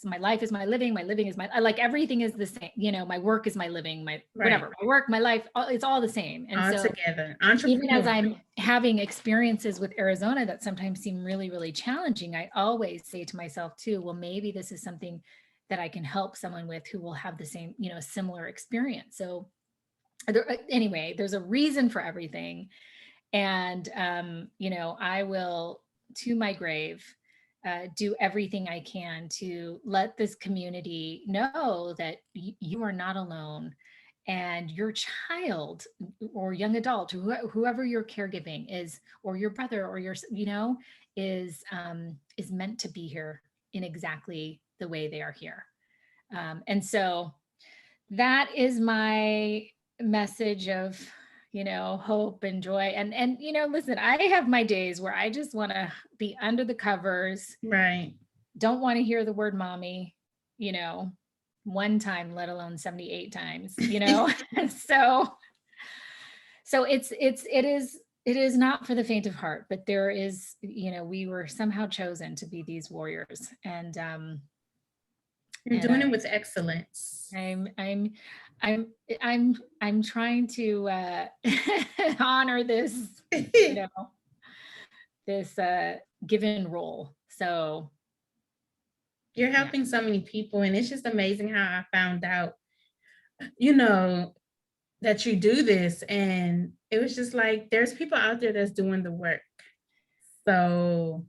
my life is my living is like everything is the same. My work is my living, my Right. whatever, my work, my life, it's all the same. And All so together. even as Entrepreneur. I'm having experiences with Arizona that sometimes seem really, really challenging, I always say to myself too, well, maybe this is something that I can help someone with who will have the same, similar experience. So anyway, there's a reason for everything. And, I will, to my grave, do everything I can to let this community know that you are not alone, and your child or young adult, whoever you're caregiving is, or your brother or is meant to be here in exactly the way they are here. And so that is my message of, hope and joy. And listen, I have my days where I just want to be under the covers, Right. don't want to hear the word mommy, you know one time, let alone 78 times. so it is not for the faint of heart, but there is, we were somehow chosen to be these warriors. You're And doing it with excellence. I'm trying to honor this, you know, this given role. So You're yeah. helping so many people, and it's just amazing how I found out, you know, that you do this, and it was just like there's people out there that's doing the work. So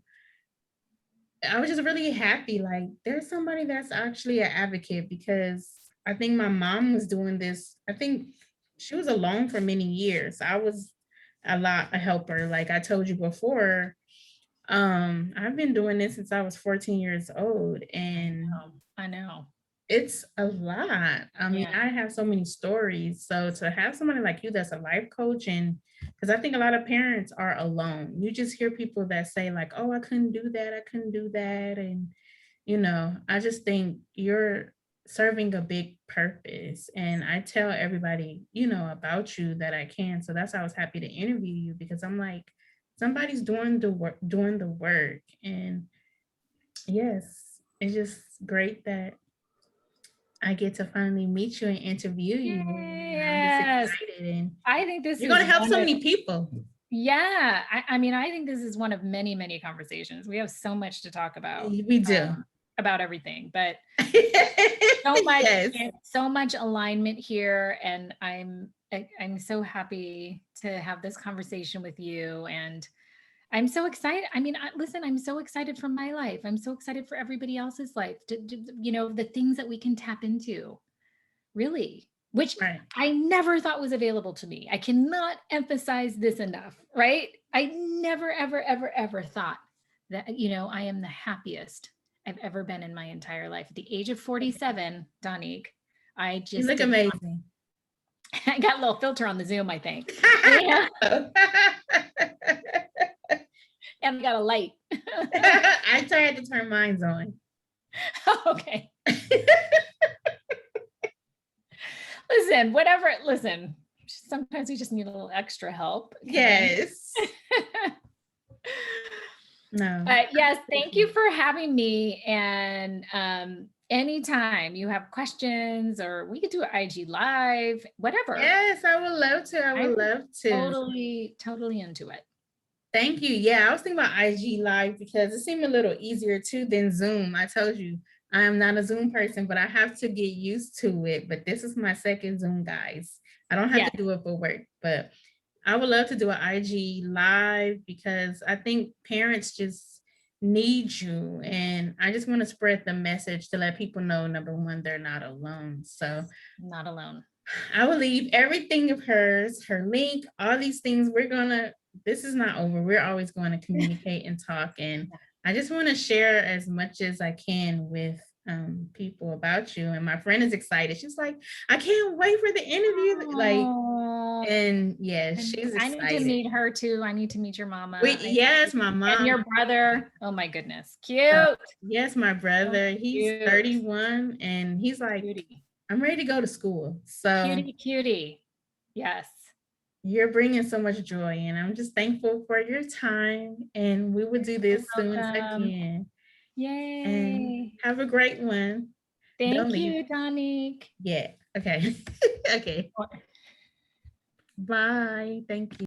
I was just really happy. Like, there's somebody that's actually an advocate, because I think my mom was doing this. I think she was alone for many years. I was a helper. Like I told you before, I've been doing this since I was 14 years old, and I know. it's a lot. I mean, Yeah. I have so many stories. So to have somebody like you that's a life coach, and because I think a lot of parents are alone. You just hear people that say, like, oh, I couldn't do that, I couldn't do that. And, I just think you're serving a big purpose. And I tell everybody, about you that I can. So that's why I was happy to interview you, because I'm like, somebody's doing the work. And yes, it's just great that I get to finally meet you and interview you. And I'm just Yes. excited. And I think this you're is going to help one so of, many people. yeah. I mean, I think this is one of many, many conversations. We have so much to talk We do. about everything, but so much, Yes. so much alignment here. And I'm so happy to have this conversation with you. And I'm so excited. I mean, listen, I'm so excited for my life. I'm so excited for everybody else's life, the things that we can tap into, really, which Right. I never thought was available to me. I cannot emphasize this enough, right? I never, ever, ever, ever thought that, I am the happiest I've ever been in my entire life. At the age of 47, Donique, I You just look did not. amazing. I got a little filter on the Zoom, I think. Yeah. And I got a light. I tried to turn mine on. Okay. Listen, sometimes we just need a little extra help. Okay? Yes. No. Yes, thank you for having me. And anytime you have questions, or we could do an IG live, whatever. Yes, I would love to. I I'm would love to. totally, totally into it. Thank you. Yeah, I was thinking about IG Live because it seemed a little easier too than Zoom. I told you I am not a Zoom person, but I have to get used to it. But this is my second Zoom, guys. I don't have Yes, to do it for work, but I would love to do an IG Live because I think parents just need you. And I just want to spread the message to let people know, number one, they're not alone. So not alone. I will leave everything of hers, her link, all these things. This is not over. We're always going to communicate and talk. And I just want to share as much as I can with people about you. And my friend is excited. She's like, I can't wait for the interview. Like, Oh, and yeah, and she's I need to excited. meet her too. I need to meet your mama. Wait, yes, my And mom. your brother. Oh my goodness. Cute. Yes, my So brother. He's cute. 31 and he's like, Cutie. I'm ready to go to school. So Cutie, cutie. Yes. you're bringing so much joy, and I'm just thankful for your time. And we will do You're this soon welcome. again. And Yay. have a great one. Don't Thank leave you, Dominique. yet. Okay. Okay. Bye. Thank you.